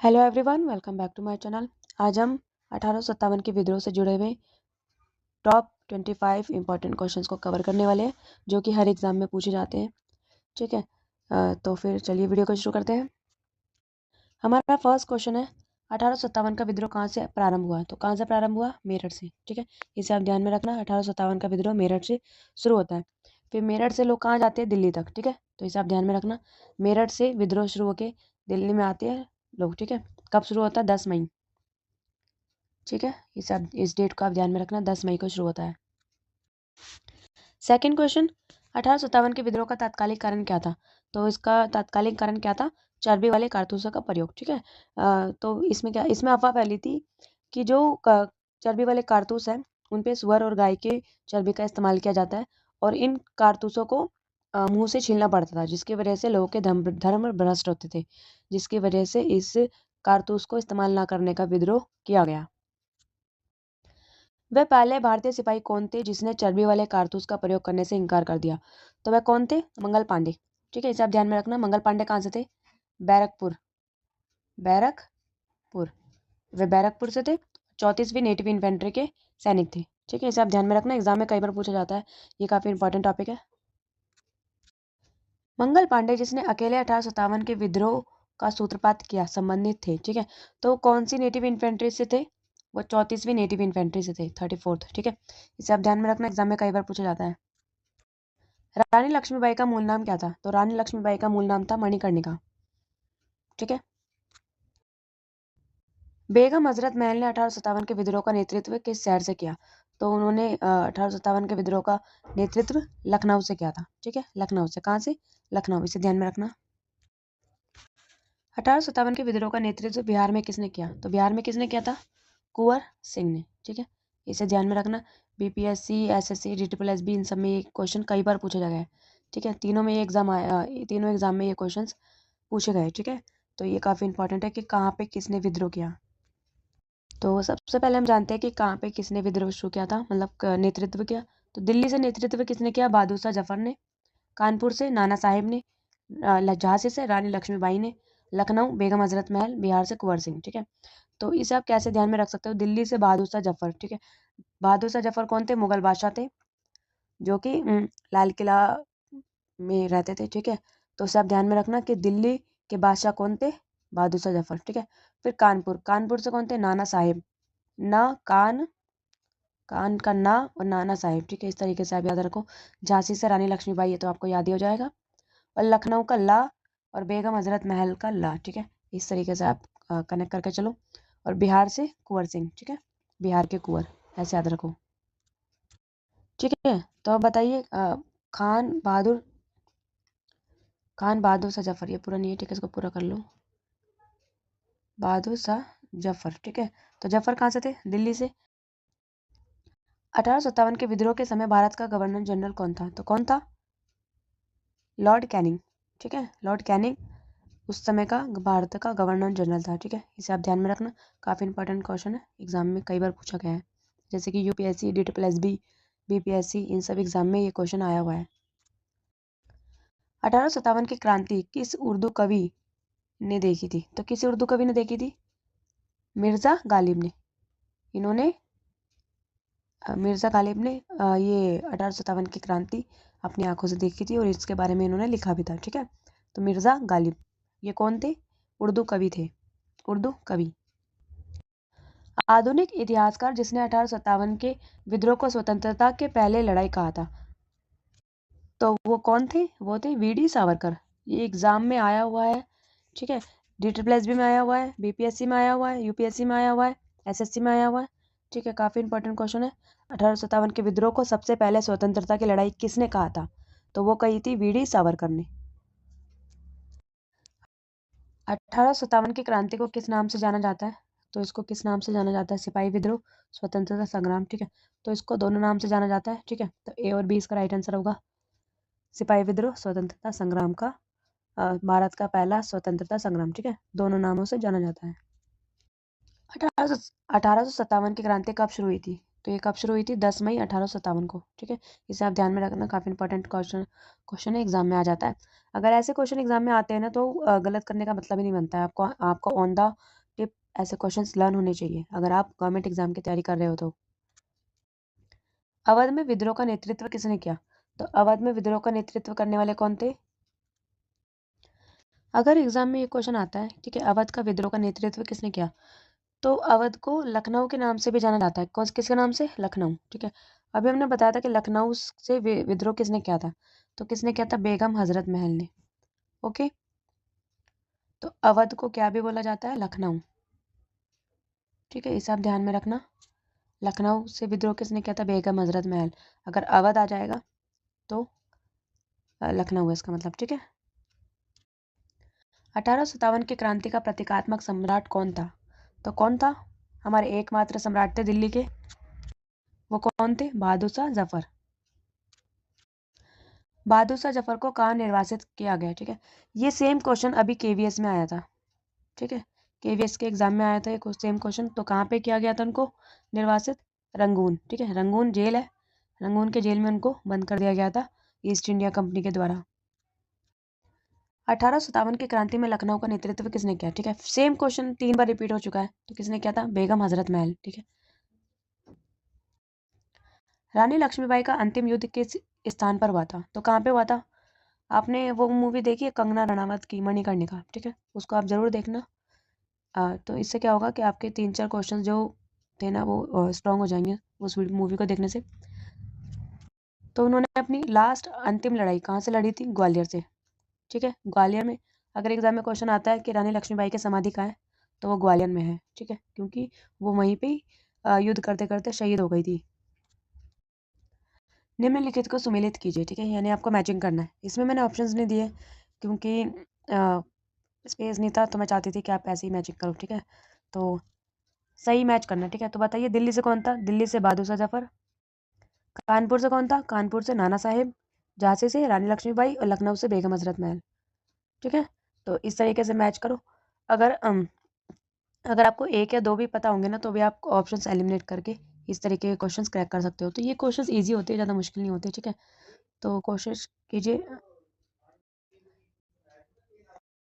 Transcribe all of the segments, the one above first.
Hello everyone, welcome back to my channel. आज हम 1857 के विद्रोह से जुड़े हुए टॉप 25 इंपॉर्टेंट क्वेश्चंस को कवर करने वाले हैं जो कि हर एग्जाम में पूछे जाते हैं। ठीक है, तो फिर चलिए वीडियो को शुरू करते हैं। हमारा फर्स्ट क्वेश्चन है 1857 का विद्रोह कहाँ से प्रारंभ हुआ। तो कहाँ से प्रारंभ हुआ? मेरठ से। ठीक है, इसे आप ध्यान में रखना। 1857 का विद्रोह मेरठ से शुरू होता है। फिर मेरठ से लोग कहाँ जाते हैं? दिल्ली तक। ठीक है, तो इसे आप ध्यान में रखना। मेरठ से विद्रोह शुरू होकर दिल्ली में आते हैं लोग। ठीक है, कब शुरू होता है? 10 मई। ठीक है, इस डेट को आप ध्यान में रखना, 10 मई को शुरू होता है। सेकंड क्वेश्चन, 1857 के विद्रोह का तात्कालिक कारण क्या था? तो इसका तात्कालिक कारण क्या था? चर्बी वाले कारतूसों का प्रयोग। ठीक है, तो इसमें अफवाह फैली थी कि जो चर्बी वाले कारतूस हैं उन पे सुअर और गाय के चर्बी का इस्तेमाल किया जाता है और इन कारतूसों को मुंह से छीलना पड़ता था, जिसकी वजह से लोगों के धर्म भ्रष्ट होते थे, जिसकी वजह से इस कारतूस को इस्तेमाल ना करने का विद्रोह किया गया। वह पहले भारतीय सिपाही कौन थे जिसने चर्बी वाले कारतूस का प्रयोग करने से इनकार कर दिया? तो वह कौन थे? मंगल पांडे। ठीक है, इसे आप ध्यान में रखना। मंगल पांडे कहाँ से थे? बैरकपुर। बैरकपुर, वे बैरकपुर से थे। 34वीं नेटिव इन्फेंट्री के सैनिक थे। ठीक है, इसे आप ध्यान में रखना, एग्जाम में कई बार पूछा जाता है, ये काफी इंपॉर्टेंट टॉपिक है। मंगल पांडे जिसने अकेले 1857 के विद्रोह का सूत्रपात किया संबंधित थे। ठीक है, तो कौन सी नेटिव इन्फेंट्री से थे? वो 34वीं नेटिव इन्फेंट्री से थे, 34th। ठीक है, इसे आप ध्यान में रखना, एग्जाम में कई बार पूछा जाता है। रानी लक्ष्मीबाई का मूल नाम क्या था? तो रानी लक्ष्मीबाई का मूल नाम था मणिकर्णिका। ठीक है, बेगम हजरत महल ने 1857 के विद्रोह का नेतृत्व किस शहर से किया? तो उन्होंने 1857 के विद्रोह का नेतृत्व लखनऊ से किया था। ठीक है, लखनऊ से। कहाँ से? लखनऊ, इसे ध्यान में रखना। 1857 के विद्रोह का नेतृत्व बिहार में किसने किया? तो बिहार में किसने किया था? कुंवर सिंह ने। ठीक है, इसे ध्यान में रखना। बीपीएससी, एसएससी, डीट्रिपल इन सब में ये क्वेश्चन कई बार पूछा गया है। ठीक है, तीनों में ये एग्जाम आया, तीनों एग्जाम में ये क्वेश्चन पूछे गए। ठीक है, तो ये काफी इंपॉर्टेंट है कि कहाँ पे किसने विद्रोह किया। तो सबसे पहले हम जानते हैं कि कहाँ पे किसने विद्रोह शुरू किया था, मतलब नेतृत्व किया। तो दिल्ली से नेतृत्व किसने किया? बहादुर शाह जफर ने। कानपुर से नाना साहेब ने। झांसी से रानी लक्ष्मीबाई ने। लखनऊ बेगम हजरत महल। बिहार से कुंवर सिंह। ठीक है, तो इसे आप कैसे ध्यान में रख सकते हो? दिल्ली से बहादुर शाह जफर। ठीक है, बहादुर शाह जफर कौन थे? मुगल बादशाह थे जो कि लाल किला में रहते थे। ठीक है, तो इसे आप ध्यान में रखना कि दिल्ली के बादशाह कौन थे? बहादुर शाह जफर। ठीक है, फिर कानपुर, कानपुर से कौन थे? नाना साहेब। ना कान, कान का ना और नाना साहेब। ठीक है, इस तरीके से आप याद रखो। झांसी से रानी लक्ष्मीबाई, ये तो आपको याद ही हो जाएगा। और लखनऊ का ला और बेगम हजरत महल का ला। ठीक है, इस तरीके से आप कनेक्ट करके चलो। और बिहार से कुंवर सिंह। ठीक है, बिहार के कुंवर, ऐसे याद रखो। ठीक है, तो अब बताइए खान बहादुर, खान बहादुर शाह जफर, ये पूरा नहीं है। ठीक है, इसको पूरा कर लो। बहादुर शाह जफर। ठीक है, तो जफर कहाँ से थे? दिल्ली से। 1857 के विद्रोह के समय भारत का गवर्नर जनरल कौन था? तो कौन था? Lord Canning. ठीक है, लॉर्ड कैनिंग उस समय का भारत का गवर्नर जनरल था। ठीक है, इसे आप ध्यान में रखना, काफी इंपॉर्टेंट क्वेश्चन है, एग्जाम में कई बार पूछा गया है, जैसे कि यूपीएससी, डीट्रिपल बीपीएससी, इन सब एग्जाम में ये क्वेश्चन आया हुआ है। 1857 की क्रांति किस उर्दू कवि ने देखी थी? तो किस उर्दू कवि ने देखी थी? मिर्जा गालिब ने। इन्होंने मिर्जा गालिब ने ये 1857 की क्रांति अपनी आंखों से देखी थी और इसके बारे में इन्होंने लिखा भी था। ठीक है, तो मिर्जा गालिब ये कौन थे? उर्दू कवि थे, उर्दू कवि। आधुनिक इतिहासकार जिसने 1857 के विद्रोह को स्वतंत्रता के पहले लड़ाई कहा था, तो वो कौन थे? वो थे वीडी सावरकर। ये एग्जाम में आया हुआ है। ठीक है, डीट्रिपल में आया हुआ है, बीपीएससी में आया हुआ है, यूपीएससी में आया हुआ है, एसएससी में आया हुआ है। ठीक है, काफी इंपॉर्टेंट क्वेश्चन है। 1857 के विद्रोह को सबसे पहले स्वतंत्रता की लड़ाई किसने कहा था? तो वो कही थी वीडी सावरकर ने। 1857 की क्रांति को किस नाम से जाना जाता है? तो इसको किस नाम से जाना जाता है? सिपाही विद्रोह, स्वतंत्रता संग्राम। ठीक है, तो इसको दोनों नाम से जाना जाता है। ठीक है, तो ए और बी इसका राइट आंसर होगा। सिपाही विद्रोह, स्वतंत्रता संग्राम का भारत का पहला स्वतंत्रता संग्राम। ठीक है, दोनों नामों से जाना जाता है। 1857 की क्रांति कब शुरू हुई थी? तो ये कब शुरू हुई थी? 10 मई 1857 को। ठीक है, इसे आप ध्यान में रखना, काफ़ी इंपॉर्टेंट क्वेश्चन है, एग्जाम में आ जाता है। अगर ऐसे क्वेश्चन एग्जाम में आते हैं ना, तो गलत करने का मतलब ही नहीं बनता है। आपको ऑन द टिप ऐसे क्वेश्चन लर्न होने चाहिए अगर आप गवर्नमेंट एग्जाम की तैयारी कर रहे हो तो। अवध में विद्रोह का नेतृत्व किसने किया? तो अवध में विद्रोह का नेतृत्व करने वाले कौन थे? अगर एग्जाम में ये क्वेश्चन आता है, ठीक है, अवध का विद्रोह का नेतृत्व किसने किया, तो अवध को लखनऊ के नाम से भी जाना जाता है। किसके नाम से? लखनऊ। ठीक है, अभी हमने बताया था कि लखनऊ से विद्रोह किसने किया था, तो किसने किया था? बेगम हजरत महल ने। ओके, तो अवध को क्या भी बोला जाता है? लखनऊ। ठीक है, इसे आप ध्यान में रखना। लखनऊ से विद्रोह किसने किया था? बेगम हजरत महल। अगर अवध आ जाएगा तो लखनऊ है इसका मतलब। ठीक है, 1857 की क्रांति का प्रतीकात्मक सम्राट कौन था? तो कौन था? हमारे एकमात्र सम्राट थे दिल्ली के, वो कौन थे? बहादुर शाह जफर। बहादुर शाह जफर को कहाँ निर्वासित किया गया? ठीक है, ये सेम क्वेश्चन अभी केवीएस में आया था। ठीक है, केवीएस के एग्जाम में आया था ये सेम क्वेश्चन। तो कहाँ पे किया गया था उनको निर्वासित? रंगून। ठीक है, रंगून जेल है, रंगून के जेल में उनको बंद कर दिया गया था ईस्ट इंडिया कंपनी के द्वारा। 1857 की क्रांति में लखनऊ का नेतृत्व किसने किया? ठीक है, सेम क्वेश्चन 3 बार रिपीट हो चुका है, तो किसने किया था? बेगम हजरत महल। ठीक है, रानी लक्ष्मीबाई का अंतिम युद्ध किस स्थान पर हुआ था? तो कहाँ पे हुआ था? आपने वो मूवी देखी है कंगना रनावत की मणिकर्णिका? ठीक है, उसको आप जरूर देखना। तो इससे क्या होगा कि आपके 3-4 क्वेश्चन जो थे ना वो स्ट्रांग हो जाएंगे उस मूवी को देखने से। तो उन्होंने अपनी लास्ट अंतिम लड़ाई कहाँ से लड़ी थी? ग्वालियर से। ठीक है, ग्वालियर में अगर एग्जाम में क्वेश्चन आता है कि रानी लक्ष्मीबाई की समाधि कहाँ है, तो वो ग्वालियर में है। ठीक है, क्योंकि वो वहीं पे ही युद्ध करते करते शहीद हो गई थी। निम्नलिखित को सुमेलित कीजिए। ठीक है, यानी आपको मैचिंग करना है। इसमें मैंने ऑप्शंस नहीं दिए क्योंकि स्पेस नहीं था, तो मैं चाहती थी कि आप ऐसे ही मैचिंग करो। ठीक है, तो सही मैच करना। ठीक है, तो बताइए दिल्ली से कौन था? दिल्ली से बहादुर शाह जफर। कानपुर से कौन था? कानपुर से नाना साहेब। झांसी से रानी लक्ष्मीबाई और लखनऊ से बेगम हजरत महल। ठीक है, तो इस तरीके से मैच करो। अगर अगर आपको एक या दो भी पता होंगे ना, तो भी आप ऑप्शंस एलिमिनेट करके इस तरीके के क्वेश्चंस क्रैक कर सकते हो। तो ये क्वेश्चंस इजी होते हैं, ज़्यादा मुश्किल नहीं होते। ठीक है, तो कोशिश कीजिए।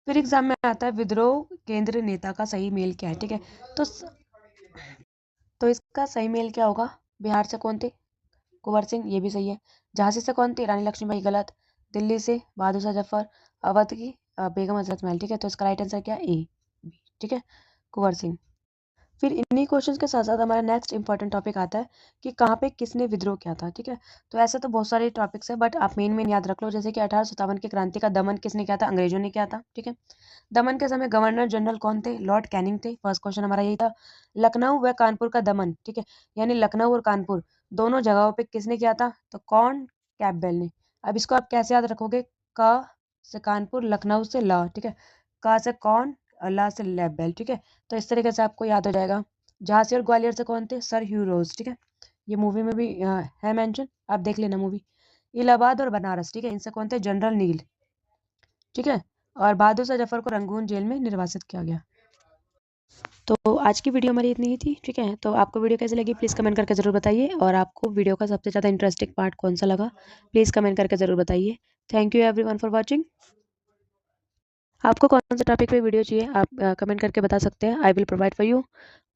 फिर एग्जाम में आता है विद्रोह केंद्र नेता का सही मेल क्या है? ठीक है, तो तो इसका सही मेल क्या होगा? बिहार से कौन थे? कुंवर सिंह, ये भी सही है। झांसी से कौन थी? रानी लक्ष्मीबाई, गलत। दिल्ली से बहादुर शाह जफर। अवध की बेगम हजरत महल। ठीक है, तो इसका राइट आंसर क्या? ए, बी। ठीक है, कुंवर सिंह। फिर इन्हीं क्वेश्चंस के साथ साथ हमारा नेक्स्ट इंपॉर्टेंट टॉपिक आता है कि कहाँ पे किसने विद्रोह किया था। ठीक है, तो ऐसे तो बहुत सारे टॉपिक्स है, बट आप मेन याद रख लो। जैसे कि 1857 की क्रांति का दमन किसने किया था? अंग्रेजों ने किया था। ठीक है, दमन के समय गवर्नर जनरल कौन थे? लॉर्ड कैनिंग थे। फर्स्ट क्वेश्चन हमारा यही था। लखनऊ व कानपुर का दमन, ठीक है, यानी लखनऊ और कानपुर दोनों जगहों पे किसने किया था? तो कौन? कैम्पबेल ने। अब इसको आप कैसे याद रखोगे? क से कानपुर, लखनऊ से ला। ठीक है, क से कौन, ला से लेबेल। ठीक है, तो इस तरीके से आपको याद हो जाएगा। झांसी और ग्वालियर से कौन थे? सर ह्यू रोज। ठीक है, ये मूवी में भी है मेंशन, आप देख लेना मूवी। इलाहाबाद और बनारस, ठीक है, इनसे कौन थे? जनरल नील। ठीक है, और बहादुर शाह जफर को रंगून जेल में निर्वासित किया गया। तो आज की वीडियो हमारी इतनी ही थी। ठीक है, तो आपको वीडियो कैसी लगी प्लीज़ कमेंट करके ज़रूर बताइए, और आपको वीडियो का सबसे ज़्यादा इंटरेस्टिंग पार्ट कौन सा लगा प्लीज़ कमेंट करके ज़रूर बताइए। Thank you everyone for watching. आपको कौन सा टॉपिक पे वीडियो चाहिए आप कमेंट करके बता सकते हैं, I will provide for you.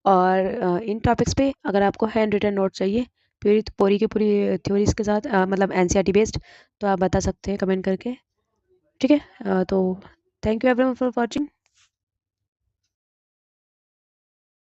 और इन टॉपिक्स पे अगर आपको हैंड रिटन नोट चाहिए पूरी पूरी की पूरी थ्योरीज के साथ, मतलब एनसीईआरटी बेस्ड, तो आप बता सकते हैं कमेंट करके। ठीक है, तो thank you everyone for watching.